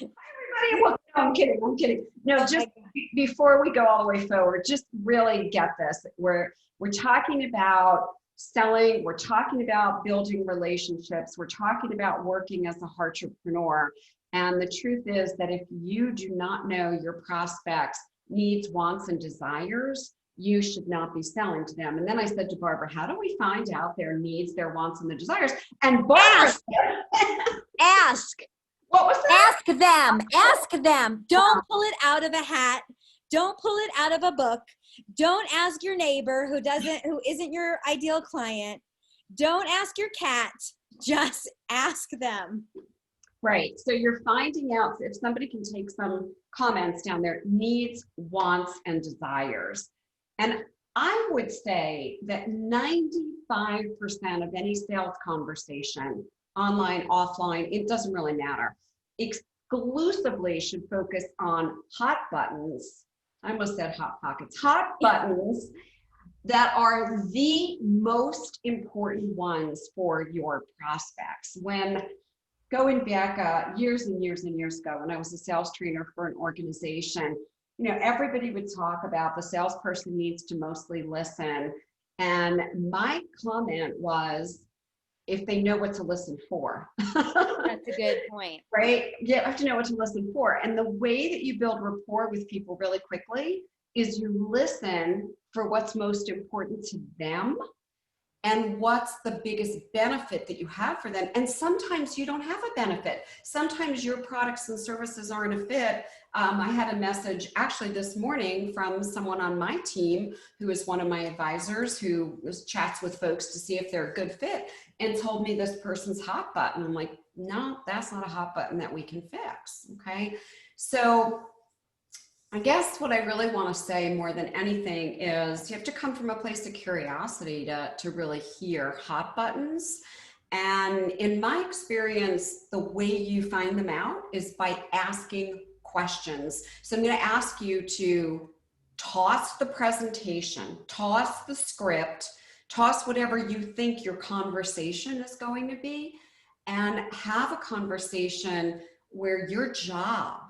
Everybody, well, no, I'm kidding. I'm kidding. No, Oh just my God. before we go all the way forward, just really get this. We're talking about selling. We're talking about building relationships. We're talking about working as a entrepreneur. And the truth is that if you do not know your prospects' needs, wants, and desires, you should not be selling to them. And then I said to Barbara, how do we find out their needs, their wants, and their desires? And Barbara, Ask, ask, what was that? ask them, ask them. Don't pull it out of a hat. Don't pull it out of a book. Don't ask your neighbor who isn't your ideal client. Don't ask your cat. Just ask them. Right. So you're finding out if somebody can take some comments down there, needs, wants, and desires. And I would say that 95% of any sales conversation, online, offline, it doesn't really matter, exclusively should focus on hot buttons. I almost said hot pockets, hot buttons that are the most important ones for your prospects. When going back years and years and years ago, when I was a sales trainer for an organization, everybody would talk about the salesperson needs to mostly listen. And my comment was, if they know what to listen for. That's a good point. Right? You have to know what to listen for. And the way that you build rapport with people really quickly is you listen for what's most important to them and what's the biggest benefit that you have for them. And sometimes you don't have a benefit. Sometimes your products and services aren't a fit. I had a message actually this morning from someone on my team who is one of my advisors who chats with folks to see if they're a good fit and told me this person's hot button. I'm like, no, that's not a hot button that we can fix. Okay. So I guess what I really want to say more than anything is you have to come from a place of curiosity to really hear hot buttons. And in my experience, the way you find them out is by asking questions. So I'm going to ask you to toss the presentation, toss the script, toss whatever you think your conversation is going to be, and have a conversation where your job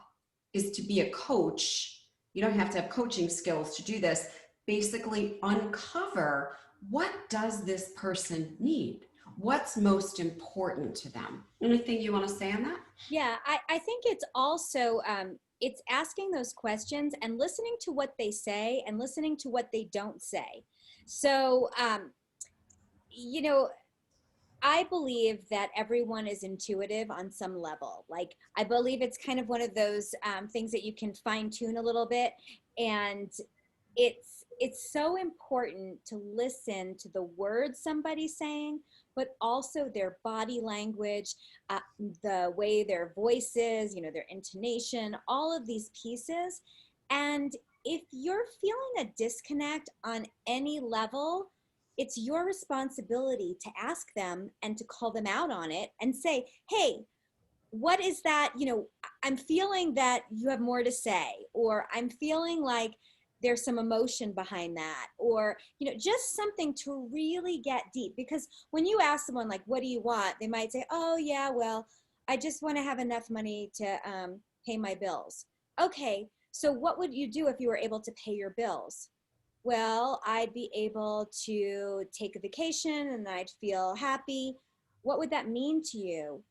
is to be a coach. You don't have to have coaching skills to do this. Basically uncover, what does this person need? What's most important to them? Anything you want to say on that? Yeah, I think it's also, it's asking those questions and listening to what they say and listening to what they don't say. So, I believe that everyone is intuitive on some level. Like, I believe it's kind of one of those things that you can fine tune a little bit. And it's so important to listen to the words somebody's saying, but also their body language, the way their voice is, their intonation, all of these pieces. And if you're feeling a disconnect on any level, it's your responsibility to ask them and to call them out on it and say, hey, what is that? I'm feeling that you have more to say, or I'm feeling like there's some emotion behind that, or, just something to really get deep. Because when you ask someone like, what do you want? They might say, oh yeah, well, I just want to have enough money to pay my bills. Okay. So what would you do if you were able to pay your bills? Well, I'd be able to take a vacation and I'd feel happy. What would that mean to you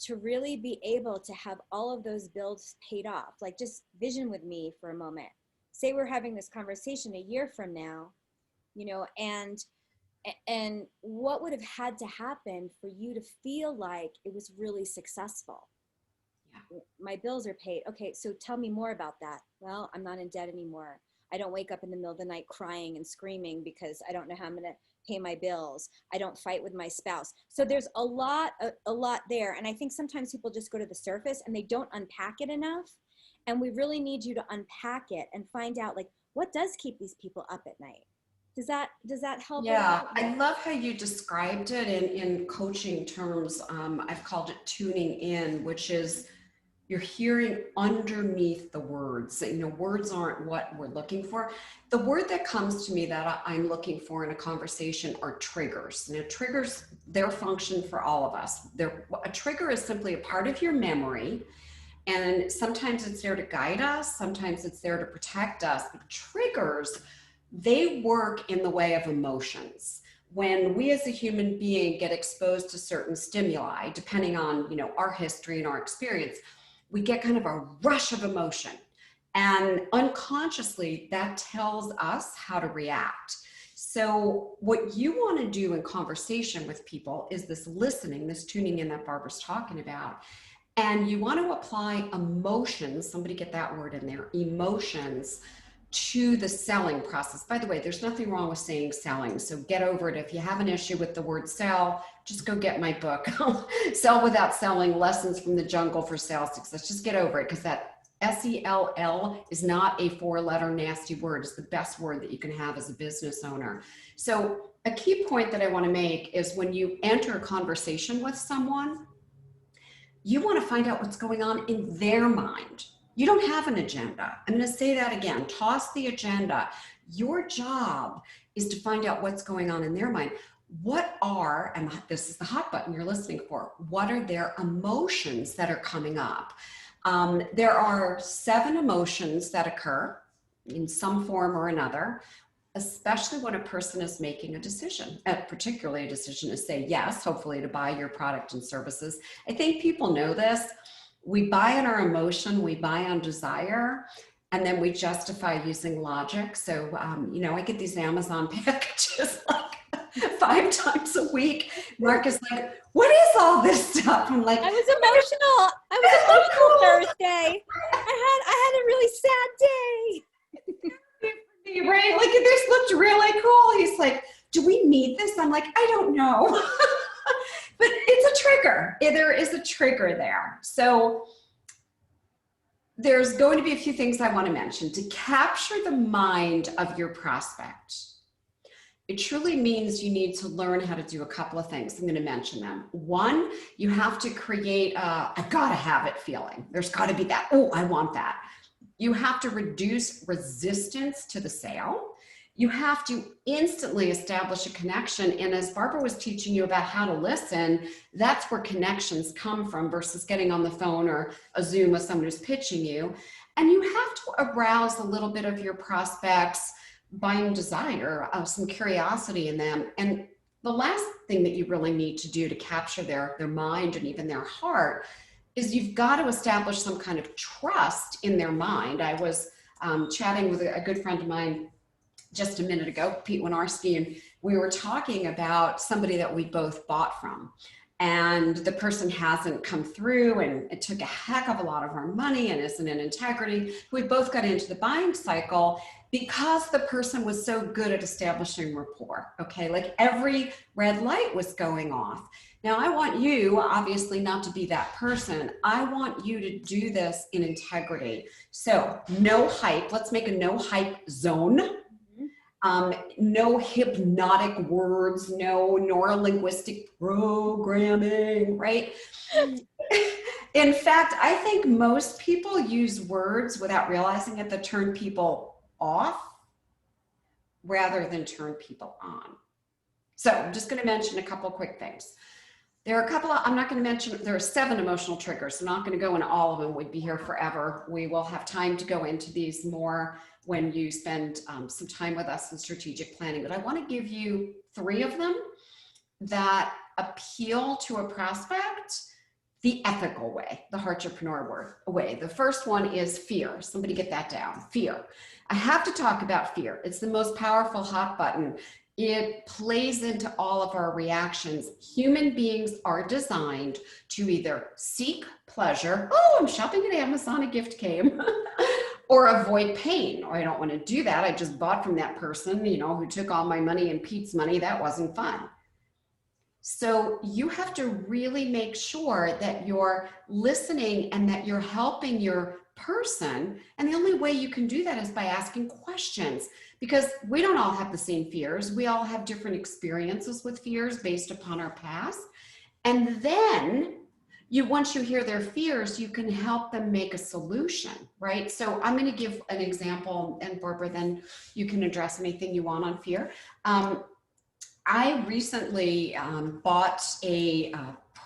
to really be able to have all of those bills paid off? Like, just vision with me for a moment. Say we're having this conversation a year from now, and what would have had to happen for you to feel like it was really successful? Yeah. My bills are paid. Okay, so tell me more about that. Well, I'm not in debt anymore. I don't wake up in the middle of the night crying and screaming because I don't know how I'm going to pay my bills. I don't fight with my spouse. So there's a lot there. And I think sometimes people just go to the surface and they don't unpack it enough. And we really need you to unpack it and find out, like, what does keep these people up at night? Does that help? Yeah, I love how you described it in coaching terms. I've called it tuning in, which is you're hearing underneath the words. Words aren't what we're looking for. The word that comes to me that I'm looking for in a conversation are triggers. Triggers, their function for all of us. A trigger is simply a part of your memory, And sometimes it's there to guide us, sometimes it's there to protect us. But triggers, they work in the way of emotions. When we as a human being get exposed to certain stimuli, depending on, you know, our history and our experience, we get kind of a rush of emotion. And unconsciously, that tells us how to react. So what you want to do in conversation with people is this listening, this tuning in that Barbara's talking about. And you want to apply emotions, somebody get that word in there, emotions, to the selling process. By the way, there's nothing wrong with saying selling, so get over it. If you have an issue with the word sell, just go get my book, Sell Without Selling, Lessons from the Jungle for Sales Success. Just get over it, because that SELL is not a 4-letter nasty word. It's the best word that you can have as a business owner. So a key point that I want to make is when you enter a conversation with someone, you want to find out what's going on in their mind. You don't have an agenda. I'm going to say that again. Toss the agenda. Your job is to find out what's going on in their mind. What are, and this is the hot button you're listening for, what are their emotions that are coming up? There are 7 emotions that occur in some form or another, especially when a person is making a decision, particularly a decision to say yes, hopefully to buy your product and services. I think people know this. We buy on our emotion, we buy on desire, and then we justify using logic. So, you know, I get these Amazon packages like 5 times a week. Mark is like, what is all this stuff? I'm like, I was emotional. I was emotional Thursday. I had a really sad day. right? Like, this looked really cool. He's like, do we need this? I'm like, I don't know. But it's a trigger. There is a trigger there. So there's going to be a few things I want to mention. To capture the mind of your prospect, it truly means you need to learn how to do a couple of things. I'm going to mention them. One, you have to create a I gotta have it feeling. There's got to be that, oh, I want that. You have to reduce resistance to the sale. You have to instantly establish a connection. And as Barbara was teaching you about how to listen, that's where connections come from versus getting on the phone or a Zoom with someone who's pitching you. And you have to arouse a little bit of your prospects' buying desire, some curiosity in them. And the last thing that you really need to do to capture their mind and even their heart is you've got to establish some kind of trust in their mind. I was chatting with a good friend of mine just a minute ago, Pete Winarski, and we were talking about somebody that we both bought from. And the person hasn't come through, and it took a heck of a lot of our money and isn't in integrity. We both got into the buying cycle because the person was so good at establishing rapport. Okay, like every red light was going off. Now, I want you, obviously, not to be that person. I want you to do this in integrity. So no hype. Let's make a no hype zone. No hypnotic words, no neurolinguistic programming, right? In fact, I think most people use words without realizing it that turn people off rather than turn people on. So I'm just going to mention a couple quick things. There are a couple of, I'm not going to mention, there are 7 emotional triggers. I'm not going to go into all of them. We'd be here forever. We will have time to go into these more when you spend some time with us in strategic planning. But I want to give you 3 of them that appeal to a prospect the ethical way, the Heartrepreneur way. The first one is fear. Somebody get that down. Fear. I have to talk about fear. It's the most powerful hot button. It plays into all of our reactions. Human beings are designed to either seek pleasure. Oh, I'm shopping at Amazon, a gift came. Or avoid pain. Or I don't want to do that. I just bought from that person, you know, who took all my money and Pete's money. That wasn't fun. So you have to really make sure that you're listening and that you're helping your person. And the only way you can do that is by asking questions, because we don't all have the same fears. We all have different experiences with fears based upon our past. And then once you hear their fears, you can help them make a solution, right? So I'm going to give an example, and Barbara, then you can address anything you want on fear. I recently bought a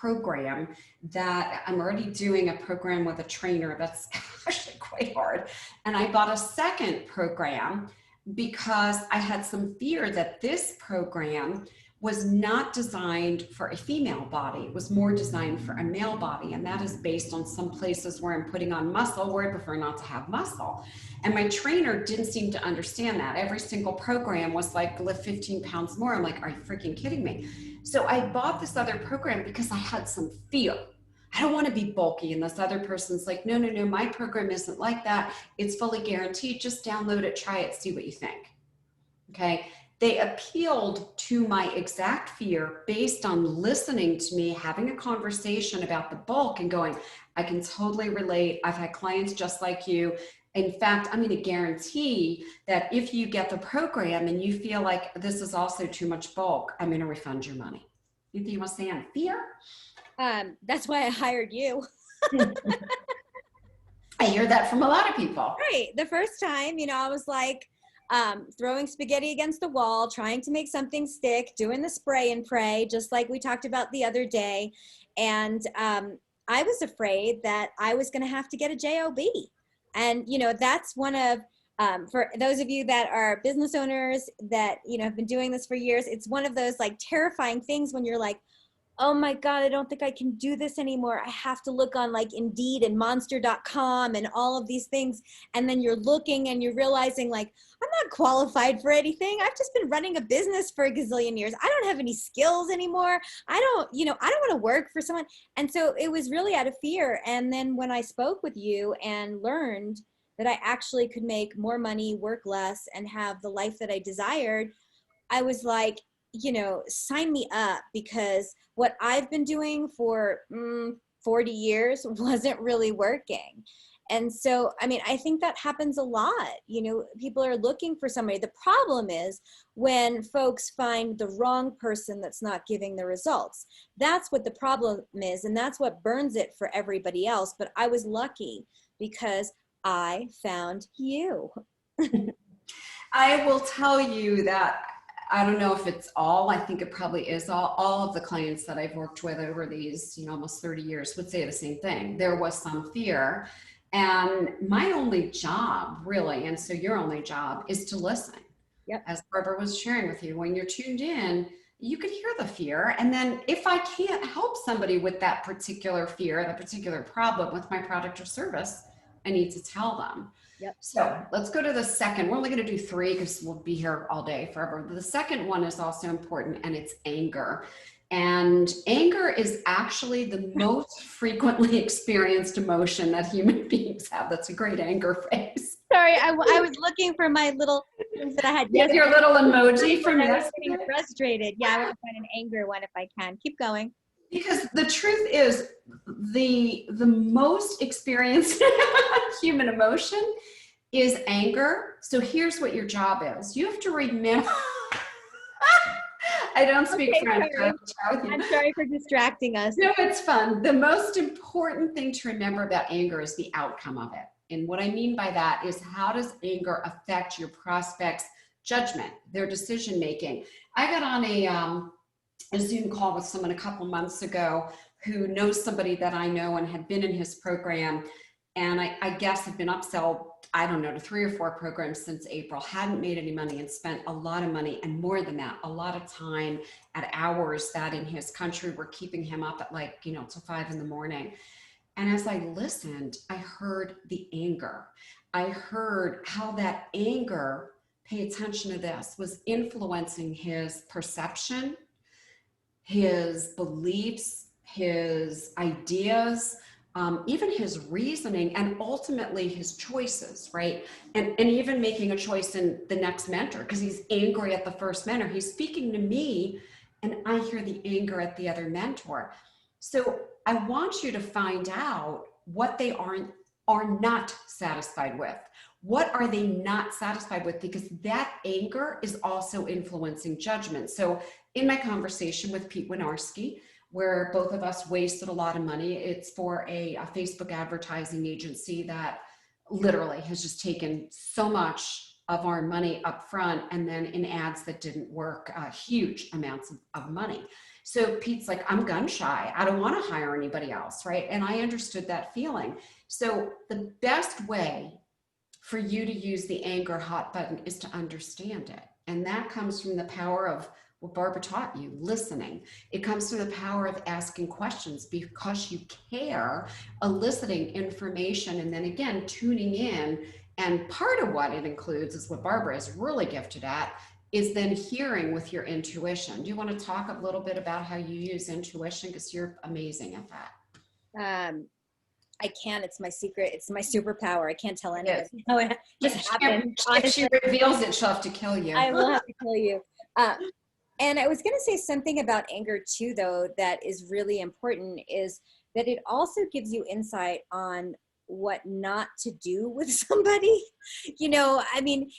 program that I'm already doing, a program with a trainer that's actually quite hard. And I bought a second program because I had some fear that this program was not designed for a female body. It was more designed for a male body. And that is based on some places where I'm putting on muscle where I prefer not to have muscle. And my trainer didn't seem to understand that. Every single program was like, lift 15 pounds more. I'm like, are you freaking kidding me? So I bought this other program because I had some fear. I don't want to be bulky. And this other person's like, no, no, no, my program isn't like that. It's fully guaranteed. Just download it, try it, see what you think. Okay. They appealed to my exact fear based on listening to me, having a conversation about the bulk and going, I can totally relate. I've had clients just like you. In fact, I'm going to guarantee that if you get the program and you feel like this is also too much bulk, I'm going to refund your money. Anything you want to say on fear? That's why I hired you. I hear that from a lot of people. Right. The first time, I was like, throwing spaghetti against the wall, trying to make something stick, doing the spray and pray, just like we talked about the other day. And I was afraid that I was going to have to get a JOB. And, that's one of, for those of you that are business owners that, have been doing this for years, it's one of those like terrifying things when you're like, oh my God, I don't think I can do this anymore. I have to look on like Indeed and monster.com and all of these things. And then you're looking and you're realizing like, I'm not qualified for anything. I've just been running a business for a gazillion years. I don't have any skills anymore. I don't want to work for someone. And so it was really out of fear. And then when I spoke with you and learned that I actually could make more money, work less, and have the life that I desired, I was like, sign me up, because what I've been doing for 40 years wasn't really working. And so, I think that happens a lot. People are looking for somebody. The problem is when folks find the wrong person that's not giving the results. That's what the problem is, and that's what burns it for everybody else. But I was lucky because I found you. I will tell you that I don't know if it's all, I think it probably is all of the clients that I've worked with over these, almost 30 years would say the same thing. There was some fear, and my only job really, and so your only job, is to listen. Yep. As Barbara was sharing with you, when you're tuned in, you could hear the fear. And then if I can't help somebody with that particular fear, that particular problem with my product or service, I need to tell them. Yep. So let's go to the second. We're only going to do 3 because we'll be here all day forever. The second one is also important, and it's anger. And anger is actually the most frequently experienced emotion that human beings have. That's a great anger face. Sorry, I was looking for my little things that I had. Yes, your little emoji from I was yesterday. getting frustrated. Yeah, I want to find an anger one if I can. Keep going. Because the truth is, the most experienced human emotion is anger. So here's what your job is. You have to remember. I don't speak French. I'm sorry for distracting us. No, it's fun. The most important thing to remember about anger is the outcome of it. And what I mean by that is, how does anger affect your prospects' judgment, their decision making? I got on a Zoom call with someone a couple months ago who knows somebody that I know and had been in his program. And I guess have been upsell, I don't know, to 3 or 4 programs since April, hadn't made any money and spent a lot of money, and more than that, a lot of time at hours that in his country were keeping him up at till 5 in the morning. And as I listened, I heard the anger. I heard how that anger, pay attention to this, was influencing his perception, his beliefs, his ideas, even his reasoning, and ultimately his choices, right? And even making a choice in the next mentor, because he's angry at the first mentor. He's speaking to me, and I hear the anger at the other mentor. So I want you to find out what they are not satisfied with. What are they not satisfied with? Because that anger is also influencing judgment. So in my conversation with Pete Winarski, where both of us wasted a lot of money, it's for a Facebook advertising agency that literally has just taken so much of our money up front, and then in ads that didn't work, huge amounts of money. So Pete's like, I'm gun shy. I don't want to hire anybody else, right? And I understood that feeling. So the best way for you to use the anger hot button is to understand it. And that comes from the power of what Barbara taught you, listening. It comes from the power of asking questions because you care, eliciting information, and then again, tuning in. And part of what it includes is what Barbara is really gifted at, is then hearing with your intuition. Do you want to talk a little bit about how you use intuition? Because you're amazing at that. I can. It's my secret. It's my superpower. I can't tell anybody Yes. how it just happened. If she reveals it, she'll have to kill you. I will have to kill you. And I was going to say something about anger too, though, that is really important, is that it also gives you insight on what not to do with somebody. You know, I mean,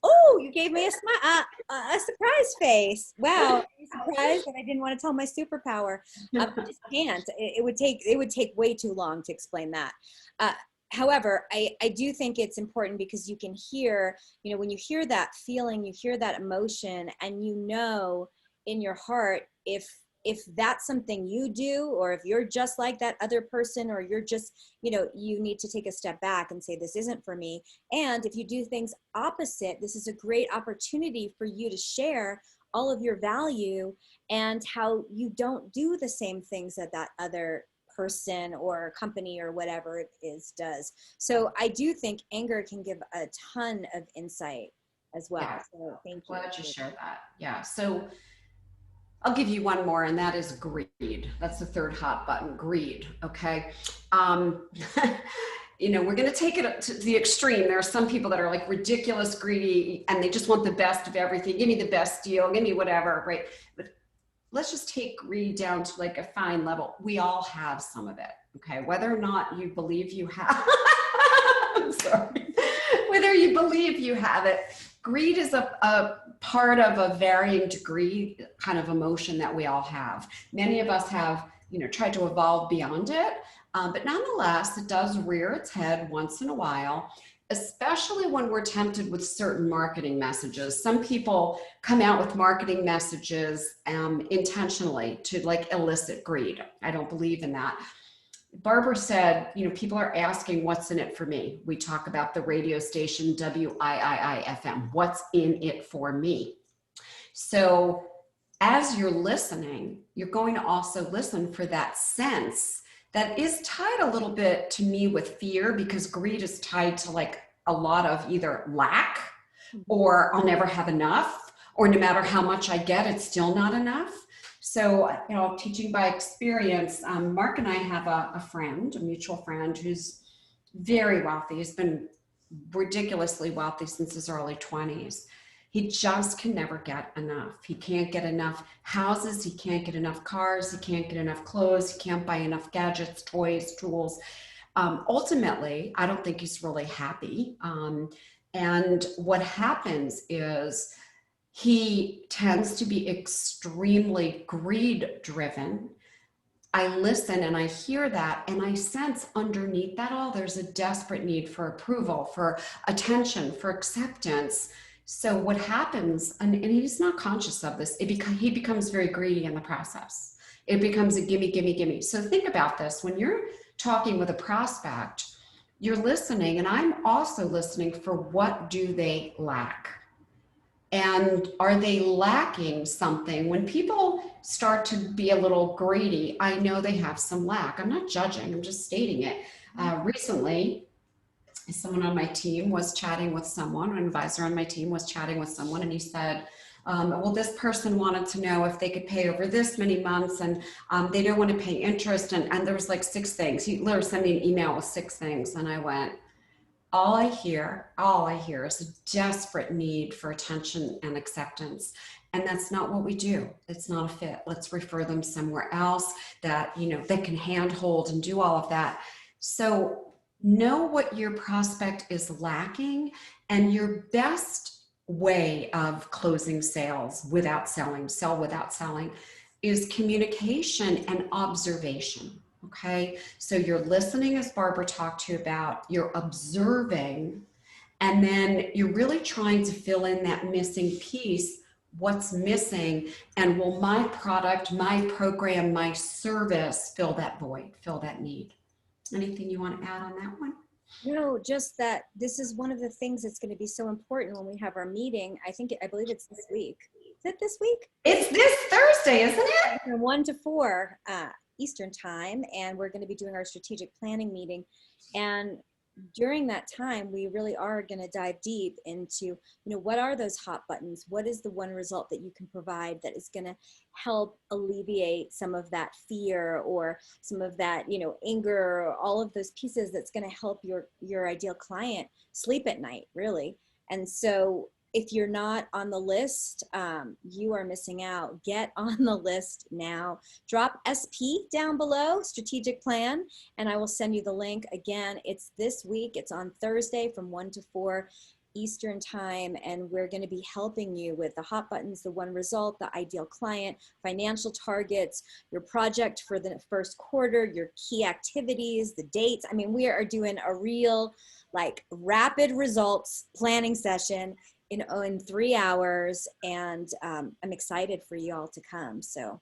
oh, you gave me a surprise face. Wow, are you surprised that I didn't want to tell my superpower? I just can't. It would take way too long to explain that. However, I do think it's important because you can hear, you know, when you hear that feeling, you hear that emotion, and you know in your heart if that's something you do, or if you're just like that other person, or you're just, you know, you need to take a step back and say, this isn't for me. And if you do things opposite, this is a great opportunity for you to share all of your value and how you don't do the same things that that other person or company or whatever it is does. So I do think anger can give a ton of insight as well. Yeah. So thank you. Glad you shared that. Yeah. So I'll give you one more, and that is greed. That's the third hot button, greed. Okay. You know, we're going to take it to the extreme. There are some people that are like ridiculous greedy, and they just want the best of everything. Give me the best deal. Give me whatever. Right. But let's just take greed down to like a fine level. We all have some of it. Okay. Whether or not you believe you have, I'm sorry, whether you believe you have it, greed is a part of a varying degree kind of emotion that we all have. Many of us have, you know, tried to evolve beyond it, but nonetheless, it does rear its head once in a while, especially when we're tempted with certain marketing messages. Some people come out with marketing messages intentionally to like elicit greed. I don't believe in that. Barbara said, you know, people are asking what's in it for me. We talk about the radio station WIII-FM. What's in it for me? So as you're listening, you're going to also listen for that sense that is tied a little bit to me with fear, because greed is tied to like a lot of either lack, or I'll never have enough, or no matter how much I get, it's still not enough. So, you know, teaching by experience, Mark and I have a friend, a mutual friend, who's very wealthy. He's been ridiculously wealthy since his early 20s. He just can never get enough. He can't get enough houses. He can't get enough cars. He can't get enough clothes. He can't buy enough gadgets, toys, tools. Ultimately, I don't think he's really happy. And what happens is, he tends to be extremely greed driven. I listen and I hear that, and I sense underneath that all, there's a desperate need for approval, for attention, for acceptance. So what happens, and he's not conscious of this, he becomes very greedy in the process. It becomes a gimme, gimme, gimme. So think about this. When you're talking with a prospect, you're listening, and I'm also listening for what do they lack? And are they lacking something? When people start to be a little greedy, I know they have some lack. I'm not judging, I'm just stating it. Recently, someone on my team was chatting with someone, an advisor on my team was chatting with someone, and he said, well, this person wanted to know if they could pay over this many months, and they don't want to pay interest. And there was like 6 things. He literally sent me an email with 6 things. And I went, all I hear is a desperate need for attention and acceptance. And that's not what we do. It's not a fit. Let's refer them somewhere else that, you know, they can handhold and do all of that. So know what your prospect is lacking, and your best way of closing sales without selling, sell without selling, is communication and observation. Okay, so you're listening, as Barbara talked to you about, you're observing, And then you're really trying to fill in that missing piece, what's missing, and will my product, my program, my service fill that void, fill that need? Anything you want to add on that one? No, just that this is one of the things that's going to be so important when we have our meeting. I believe it's this week. Is it this week? It's this Thursday, isn't it? From 1 to 4 Eastern time, and we're going to be doing our strategic planning meeting. And during that time, we really are going to dive deep into, what are those hot buttons? What is the one result that you can provide that is going to help alleviate some of that fear or some of that, anger, or all of those pieces that's going to help your ideal client sleep at night, really. And so if you're not on the list, you are missing out. Get on the list now. Drop SP down below, strategic plan, and I will send you the link. Again, it's this week. It's on Thursday from 1 to 4 Eastern time, and we're going to be helping you with the hot buttons, the one result, the ideal client, financial targets, your project for the first quarter, your key activities, the dates. I mean, we are doing a real rapid results planning session in 3 hours, and I'm excited for you all to come. So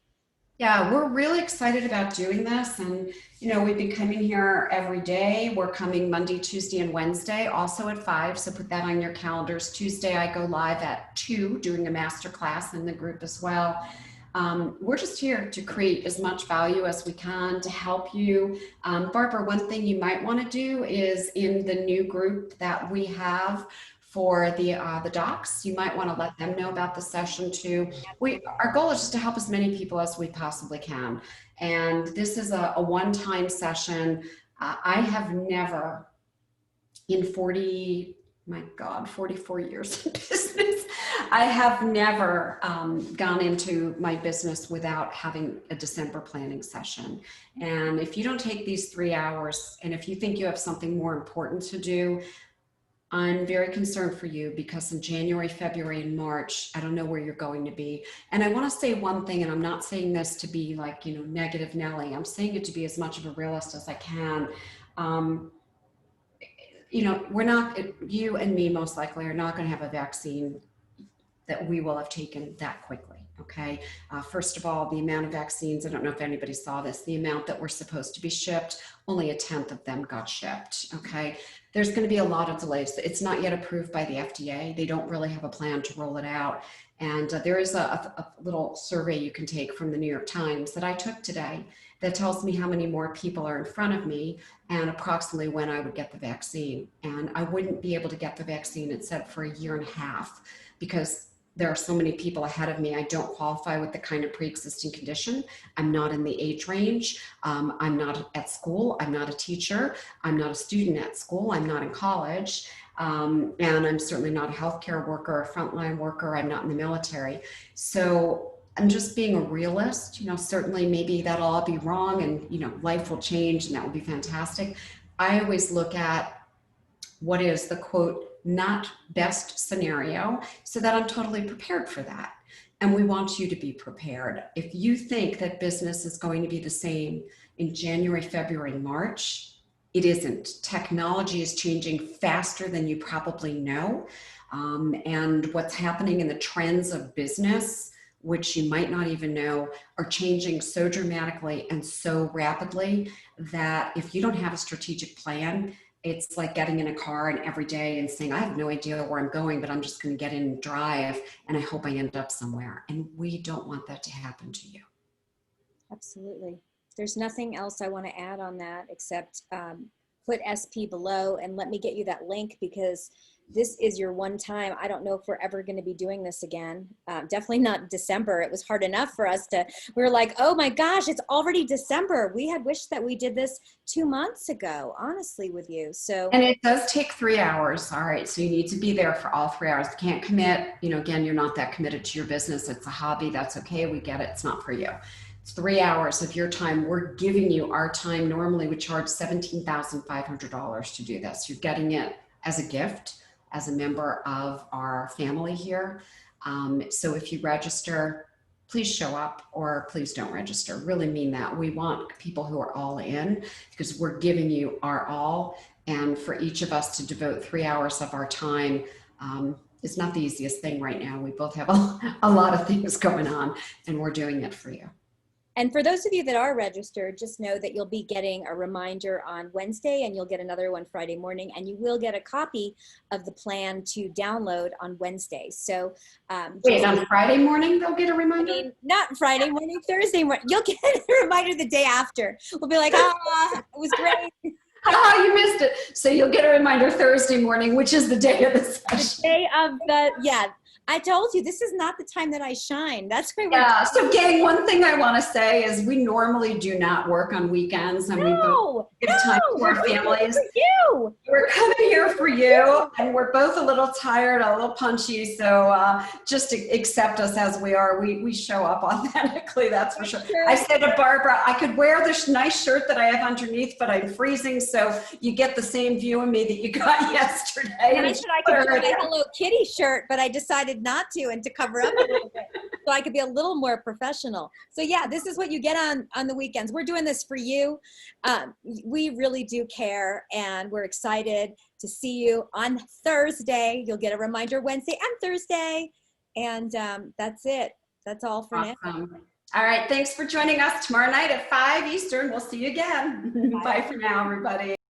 yeah, we're really excited about doing this, and we've been coming here every day. We're coming Monday, Tuesday, and Wednesday, also at 5, so put that on your calendars. Tuesday I go live at 2 doing a master class in the group as well. We're just here to create as much value as we can to help you. Barbara, one thing you might want to do is in the new group that we have for the docs, you might want to let them know about the session too. Our goal is just to help as many people as we possibly can. And this is a one-time session. I have never in 44 years in business, I have never gone into my business without having a December planning session. And if you don't take these 3 hours, and if you think you have something more important to do, I'm very concerned for you, because in January, February, and March, I don't know where you're going to be. And I want to say one thing, and I'm not saying this to be negative Nelly. I'm saying it to be as much of a realist as I can. We're not, you and me most likely are not going to have a vaccine that we will have taken that quickly. Okay. First of all, the amount of vaccines, I don't know if anybody saw this, the amount that were supposed to be shipped, only 1/10 of them got shipped. Okay. There's going to be a lot of delays. It's not yet approved by the FDA. They don't really have a plan to roll it out. And there is a little survey you can take from the New York Times that I took today that tells me how many more people are in front of me and approximately when I would get the vaccine. And I wouldn't be able to get the vaccine, it said, for 1.5 years, because there are so many people ahead of me. I don't qualify with the kind of pre-existing condition. I'm not in the age range. I'm not at school. I'm not a teacher. I'm not a student at school. I'm not in college. And I'm certainly not a healthcare worker or a frontline worker. I'm not in the military. So I'm just being a realist. Certainly maybe that'll all be wrong, and life will change, and that will be fantastic. I always look at what is the quote, not best scenario, so that I'm totally prepared for that. And we want you to be prepared. If you think that business is going to be the same in January, February, March, it isn't. Technology is changing faster than you probably know. And what's happening in the trends of business, which you might not even know, are changing so dramatically and so rapidly that if you don't have a strategic plan, it's like getting in a car and every day and saying, I have no idea where I'm going, but I'm just going to get in and drive, and I hope I end up somewhere. And we don't want that to happen to you. absolutely. There's nothing else I want to add on that except put SP below and let me get you that link, because this is your one time. I don't know if we're ever going to be doing this again. Definitely not December. It was hard enough for us we were like, oh my gosh, it's already December. We had wished that we did this 2 months ago, honestly, with you. So, and it does take 3 hours. All right. So you need to be there for all 3 hours. You can't commit, again, you're not that committed to your business. It's a hobby. That's okay. We get it. It's not for you. It's 3 hours of your time. We're giving you our time. Normally we charge $17,500 to do this. You're getting it as a gift, as a member of our family here. So if you register, please show up or please don't register. Really mean that. We want people who are all in because we're giving you our all. And for each of us to devote 3 hours of our time is not the easiest thing right now. We both have a lot of things going on and we're doing it for you. And for those of you that are registered, just know that you'll be getting a reminder on Wednesday and you'll get another one Friday morning, and you will get a copy of the plan to download on Wednesday. So wait, on Friday morning, they'll get a reminder? I mean, not Friday morning, Thursday morning. You'll get a reminder the day after. We'll be like, it was great. Oh, you missed it. So you'll get a reminder Thursday morning, which is the day of the session. The day of yeah. I told you, this is not the time that I shine. That's why we're Yeah. So gang, one thing I want to say is we normally do not work on weekends and we both give time to our families. You. We're coming here for you and we're both a little tired, a little punchy. So just accept us as we are. We show up authentically, that's for sure. I said to Barbara, I could wear this nice shirt that I have underneath, but I'm freezing. So you get the same view of me that you got yesterday. And I said I could wear my Hello Kitty shirt, but I decided not to, and to cover up a little bit so I could be a little more professional. So yeah, this is what you get on the weekends. We're doing this for you. We really do care, and we're excited to see you on Thursday. You'll get a reminder Wednesday and Thursday, and that's it. That's all for now. All right, thanks for joining us tomorrow night at 5 Eastern. We'll see you again. Bye for now, everybody.